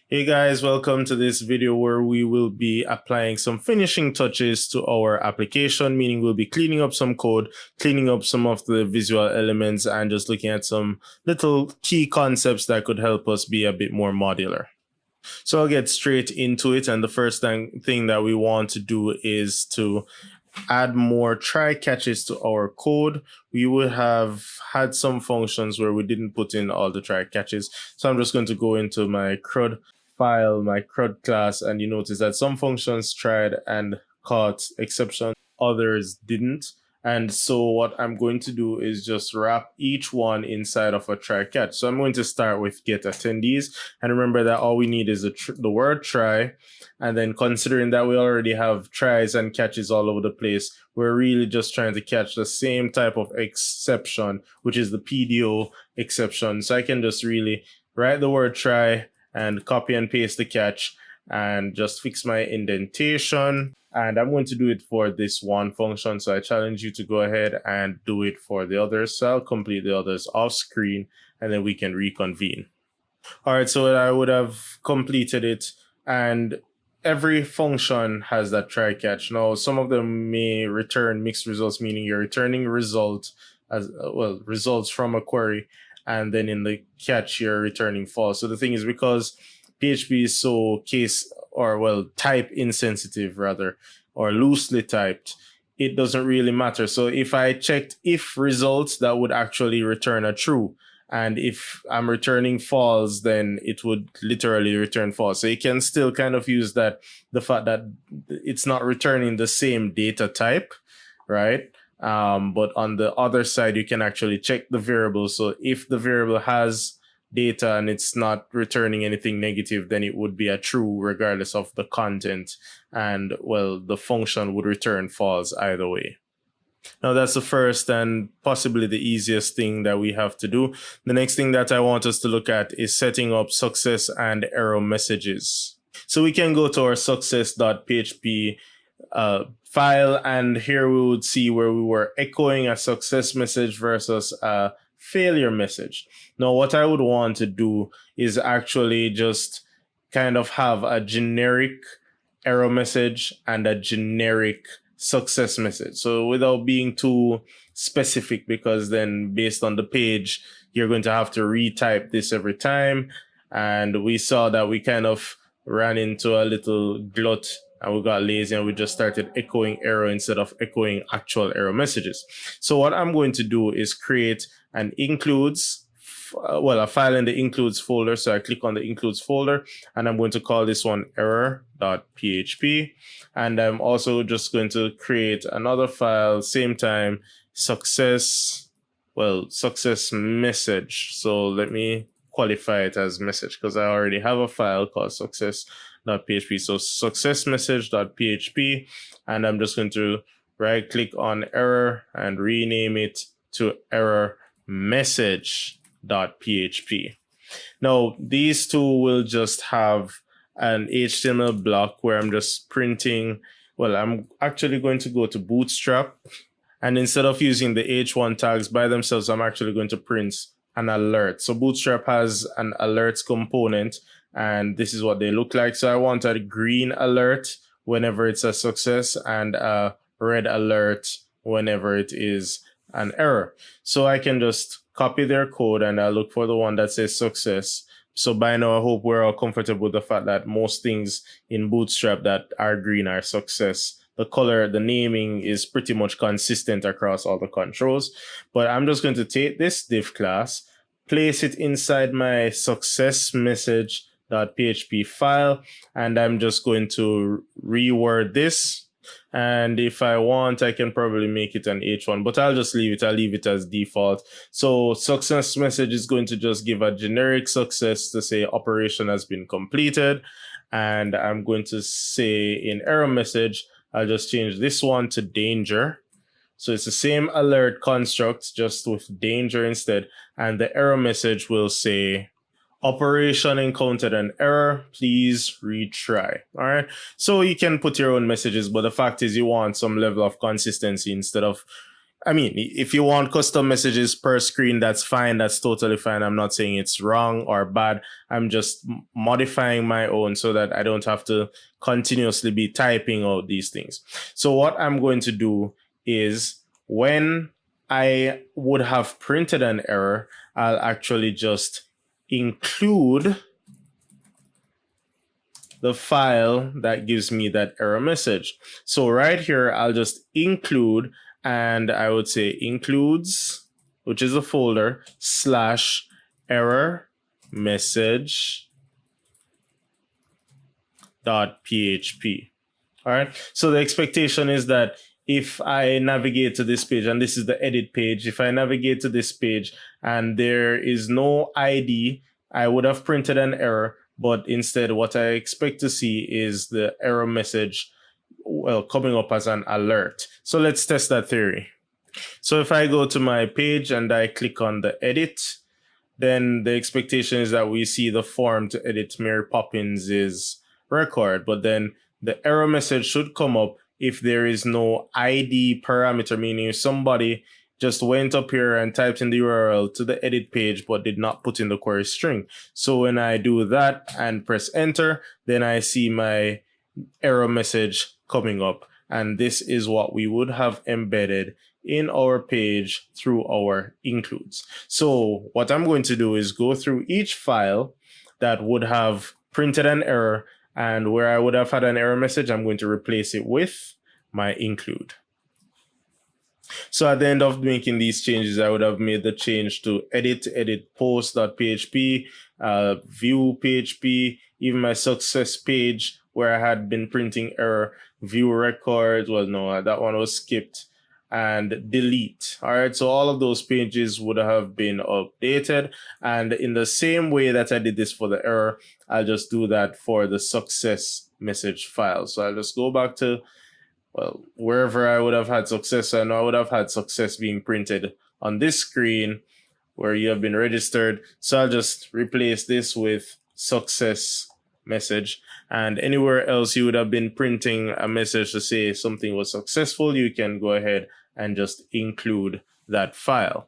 Hey guys, welcome to this video where we will be applying some finishing touches to our application, meaning we'll be cleaning up some code, cleaning up some of the visual elements, and just looking at some little key concepts that could help us be a bit more modular. So I'll get straight into it, and the first thing that we want to do is to add more try catches to our code. We would have had some functions where we didn't put in all the try catches. So I'm just going to go into my CRUD file, my CRUD class, and you notice that some functions tried and caught exception, others didn't. And so what I'm going to do is just wrap each one inside of a try catch. So I'm going to start with get attendees. And remember that all we need is the word try. And then considering that we already have tries and catches all over the place, we're really just trying to catch the same type of exception, which is the PDO exception. So I can just really write the word try and copy and paste the catch and just fix my indentation. And I'm going to do it for this one function. So I challenge you to go ahead and do it for the others. So I'll complete the others off screen and then we can reconvene. All right, so I would have completed it, and every function has that try catch. Now, some of them may return mixed results, meaning you're returning results from a query, and then in the catch, you're returning false. So the thing is, because PHP is so type insensitive rather, or loosely typed, it doesn't really matter. So if I checked if results, that would actually return a true. And if I'm returning false, then it would literally return false. So you can still kind of use the fact that it's not returning the same data type, right? But on the other side, you can actually check the variable. So if the variable has data and it's not returning anything negative, then it would be a true regardless of the content. And the function would return false either way. Now that's the first and possibly the easiest thing that we have to do. The next thing that I want us to look at is setting up success and error messages. So we can go to our success.php file, and here we would see where we were echoing a success message versus a failure message. Now what I would want to do is actually just kind of have a generic error message and a generic success message. So without being too specific, because then based on the page, you're going to have to retype this every time. And we saw that we kind of ran into a little glut and we got lazy and we just started echoing error instead of echoing actual error messages. So what I'm going to do is create an includes, a file in the includes folder. So I click on the includes folder and I'm going to call this one error.php. And I'm also just going to create another file, same time, success message. So let me qualify it as message because I already have a file called success.php. So successmessage.php. And I'm just going to right click on error and rename it to error message.php. Now, these two will just have an HTML block where I'm just printing. I'm actually going to go to Bootstrap, and instead of using the H1 tags by themselves, I'm actually going to print an alert. So Bootstrap has an alerts component, and this is what they look like. So I want a green alert whenever it's a success and a red alert whenever it is an error. So I can just copy their code and I look for the one that says success. So by now, I hope we're all comfortable with the fact that most things in Bootstrap that are green are success. The color, the naming is pretty much consistent across all the controls. But I'm just going to take this div class, place it inside my success message.php file, and I'm just going to reword this. And if I want, I can probably make it an H1, but I'll just leave it. I'll leave it as default. So success message is going to just give a generic success to say operation has been completed. And I'm going to say in error message, I'll just change this one to danger. So it's the same alert construct, just with danger instead. And the error message will say, operation encountered an error, please retry. All right. So you can put your own messages, but the fact is you want some level of consistency instead of I mean, if you want custom messages per screen, that's fine. That's totally fine. I'm not saying it's wrong or bad. I'm just modifying my own so that I don't have to continuously be typing out these things. So what I'm going to do is when I would have printed an error, I'll actually just include the file that gives me that error message. So right here, I'll just include, and I would say includes, which is a folder, / error message .php. All right. So the expectation is that if I navigate to this page, and this is the edit page, if I navigate to this page and there is no ID, I would have printed an error. But instead, what I expect to see is the error message, well, coming up as an alert. So let's test that theory. So if I go to my page and I click on the edit, then the expectation is that we see the form to edit Mary Poppins' record. But then the error message should come up if there is no ID parameter, meaning if somebody just went up here and typed in the URL to the edit page, but did not put in the query string. So when I do that and press enter, then I see my error message coming up. And this is what we would have embedded in our page through our includes. So what I'm going to do is go through each file that would have printed an error, and where I would have had an error message, I'm going to replace it with my include. So at the end of making these changes, I would have made the change to edit post.php, view PHP, even my success page where I had been printing error, view records. Well, no, that one was skipped, and delete. All right. So all of those pages would have been updated. And in the same way that I did this for the error, I'll just do that for the success message file. So I'll just go back to, well, wherever I would have had success. I know I would have had success being printed on this screen where you have been registered. So I'll just replace this with success message. And anywhere else you would have been printing a message to say something was successful, you can go ahead and just include that file.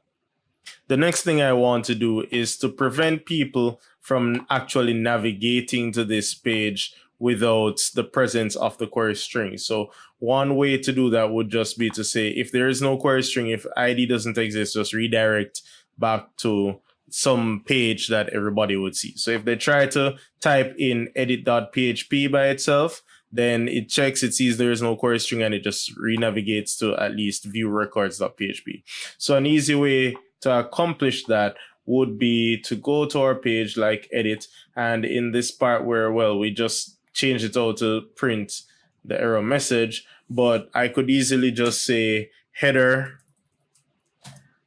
The next thing I want to do is to prevent people from actually navigating to this page without the presence of the query string. So one way to do that would just be to say, if there is no query string, if ID doesn't exist, just redirect back to some page that everybody would see. So if they try to type in edit.php by itself, then it checks, it sees there is no query string, and it just renavigates to at least view records.php. So an easy way to accomplish that would be to go to our page like edit, and in this part where, well, we just change it out to print the error message, but I could easily just say header,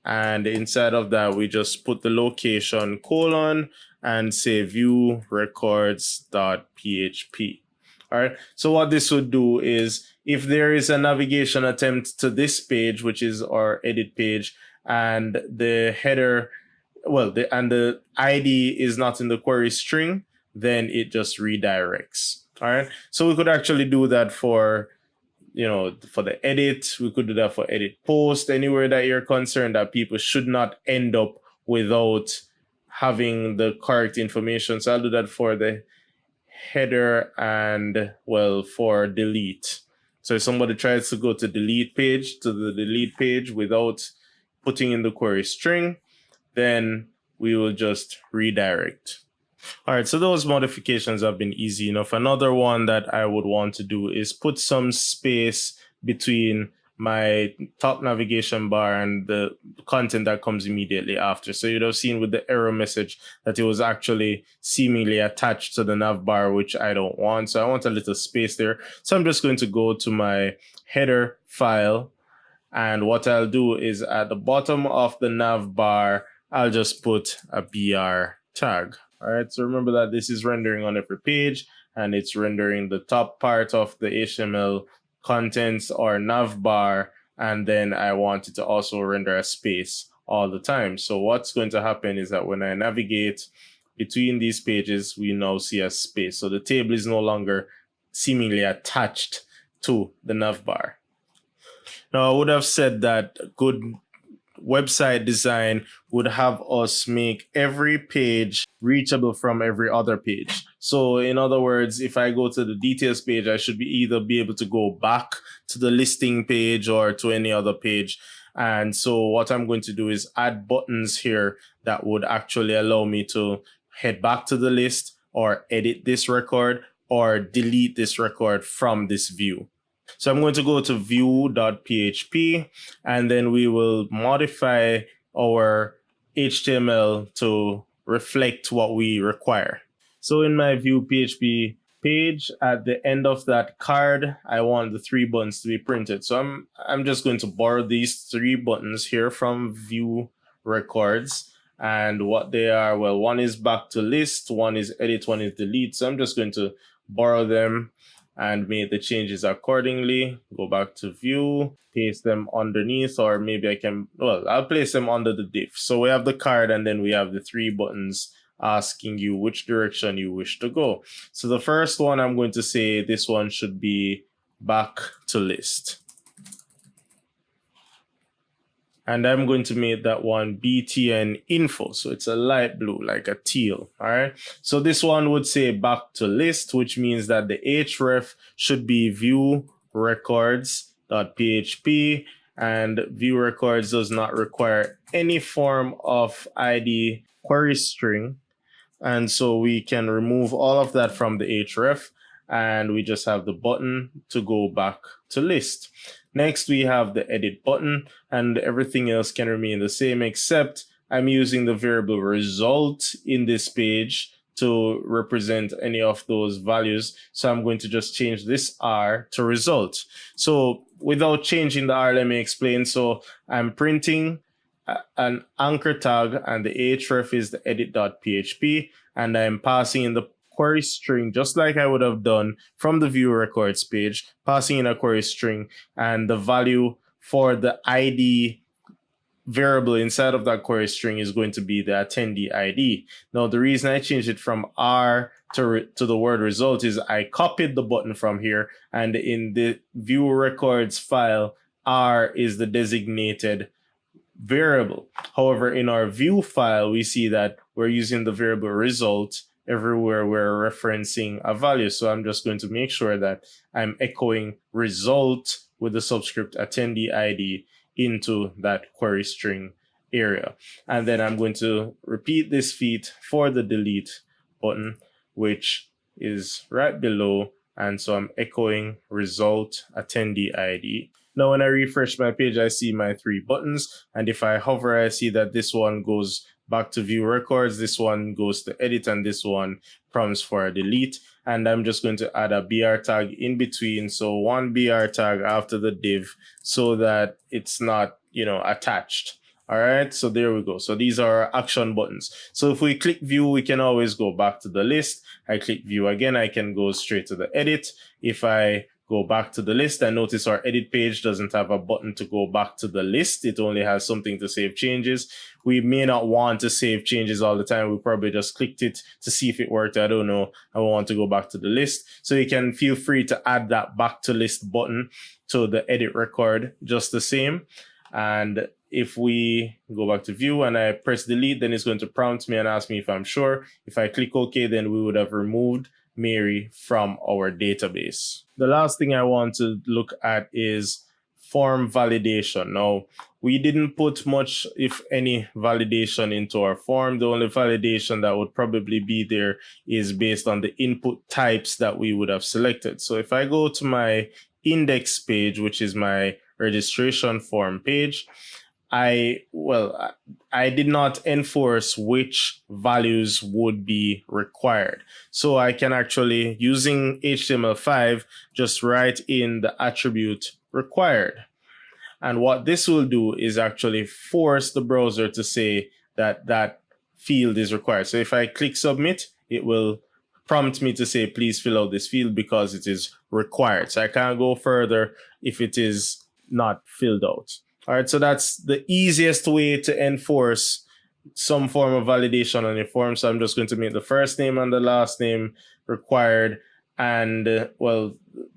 and inside of that we just put the location colon and say view records.php. All right. So what this would do is, if there is a navigation attempt to this page, which is our edit page, and the header, well, the ID is not in the query string, then it just redirects. All right. So we could actually do that for, for the edit. We could do that for edit post, anywhere that you're concerned that people should not end up without having the correct information. So I'll do that for the header and, well, for delete. So if somebody tries to go to the delete page without putting in the query string, then we will just redirect. All right, so those modifications have been easy enough. Another one that I would want to do is put some space between my top navigation bar and the content that comes immediately after. So you'd have seen with the error message that it was actually seemingly attached to the nav bar, which I don't want. So I want a little space there. So I'm just going to go to my header file. And what I'll do is at the bottom of the nav bar, I'll just put a BR tag. All right, so remember that this is rendering on every page, and it's rendering the top part of the HTML contents or nav bar, and then I want it to also render a space all the time. So what's going to happen is that when I navigate between these pages, we now see a space. So the table is no longer seemingly attached to the nav bar. Now, I would have said that good website design would have us make every page reachable from every other page. So in other words, if I go to the details page, I should be able to go back to the listing page or to any other page. And so what I'm going to do is add buttons here that would actually allow me to head back to the list or edit this record or delete this record from this view. So I'm going to go to view.php, and then we will modify our HTML to reflect what we require. So in my view PHP page, at the end of that card, I want the 3 buttons to be printed. So I'm just going to borrow these 3 buttons here from view records. And what they are, well, one is back to list, one is edit, one is delete. So I'm just going to borrow them and make the changes accordingly. Go back to view, paste them underneath, or maybe I'll place them under the div. So we have the card, and then we have the 3 buttons asking you which direction you wish to go. So the first one, I'm going to say this one should be back to list. And I'm going to make that one BTN info. So it's a light blue, like a teal. All right. So this one would say back to list, which means that the href should be view records.php, and view records does not require any form of ID query string. And so we can remove all of that from the href, and we just have the button to go back to list. Next, we have the edit button, and everything else can remain the same, except I'm using the variable result in this page to represent any of those values. So I'm going to just change this R to result. So without changing the R, let me explain. So I'm printing an anchor tag, and the href is the edit.php, and I'm passing in the query string just like I would have done from the view records page, passing in a query string, and the value for the ID variable inside of that query string is going to be the attendee ID. Now, the reason I changed it from R to the word result is I copied the button from here, and in the view records file, R is the designated variable. However, in our view file, we see that we're using the variable result everywhere we're referencing a value. So I'm just going to make sure that I'm echoing result with the subscript attendee ID into that query string area. And then I'm going to repeat this feat for the delete button, which is right below. And so I'm echoing result attendee ID. Now, when I refresh my page, I see my 3 buttons. And if I hover, I see that this one goes back to view records, this one goes to edit, and this one prompts for a delete. And I'm just going to add a BR tag in between. So one BR tag after the div so that it's not, attached. All right, so there we go. So these are our action buttons. So if we click view, we can always go back to the list. I click view again, I can go straight to the edit. If I go back to the list, and notice our edit page doesn't have a button to go back to the list. It only has something to save changes. We may not want to save changes all the time. We probably just clicked it to see if it worked. I don't know. I want to go back to the list. So you can feel free to add that back to list button to the edit record just the same. And if we go back to view and I press delete, then it's going to prompt me and ask me if I'm sure. If I click OK, then we would have removed Mary from our database. The last thing I want to look at is form validation. Now, we didn't put much, if any, validation into our form. The only validation that would probably be there is based on the input types that we would have selected. So if I go to my index page, which is my registration form page, I did not enforce which values would be required. So I can actually, using HTML5, just write in the attribute required. And what this will do is actually force the browser to say that that field is required. So if I click submit, it will prompt me to say, please fill out this field because it is required. So I can't go further if it is not filled out. All right, so that's the easiest way to enforce some form of validation on your form. So I'm just going to make the first name and the last name required. And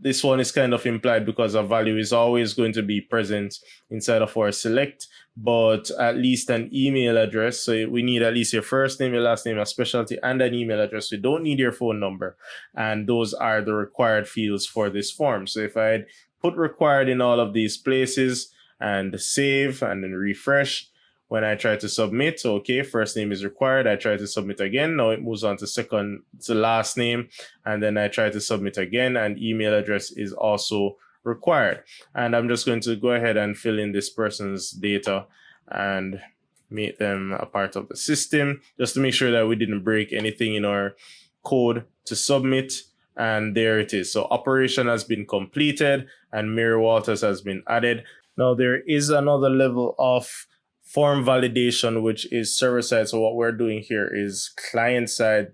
this one is kind of implied because a value is always going to be present inside of our select, but at least an email address. So we need at least your first name, your last name, a specialty, and an email address. We don't need your phone number. And those are the required fields for this form. So if I put required in all of these places and save and then refresh, when I try to submit, okay, first name is required. I try to submit again. Now it moves on to last name. And then I try to submit again, and email address is also required. And I'm just going to go ahead and fill in this person's data and make them a part of the system, just to make sure that we didn't break anything in our code to submit. And there it is. So operation has been completed and Mary Walters has been added. Now there is another level of form validation, which is server-side. So what we're doing here is client-side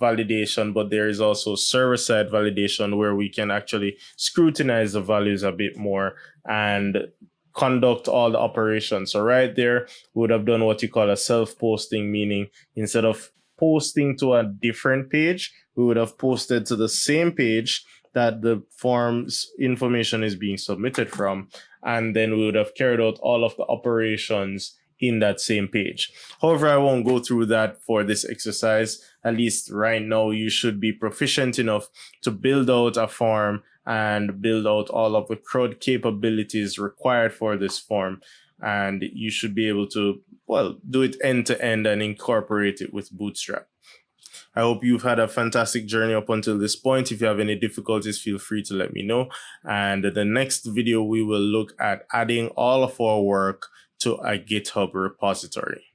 validation, but there is also server-side validation where we can actually scrutinize the values a bit more and conduct all the operations. So right there, we would have done what you call a self-posting, meaning instead of posting to a different page, we would have posted to the same page that the form's information is being submitted from, and then we would have carried out all of the operations in that same page. However, I won't go through that for this exercise. At least right now, you should be proficient enough to build out a form and build out all of the CRUD capabilities required for this form. And you should be able to, well, do it end to end and incorporate it with Bootstrap. I hope you've had a fantastic journey up until this point. If you have any difficulties, feel free to let me know. And the next video, we will look at adding all of our work to a GitHub repository.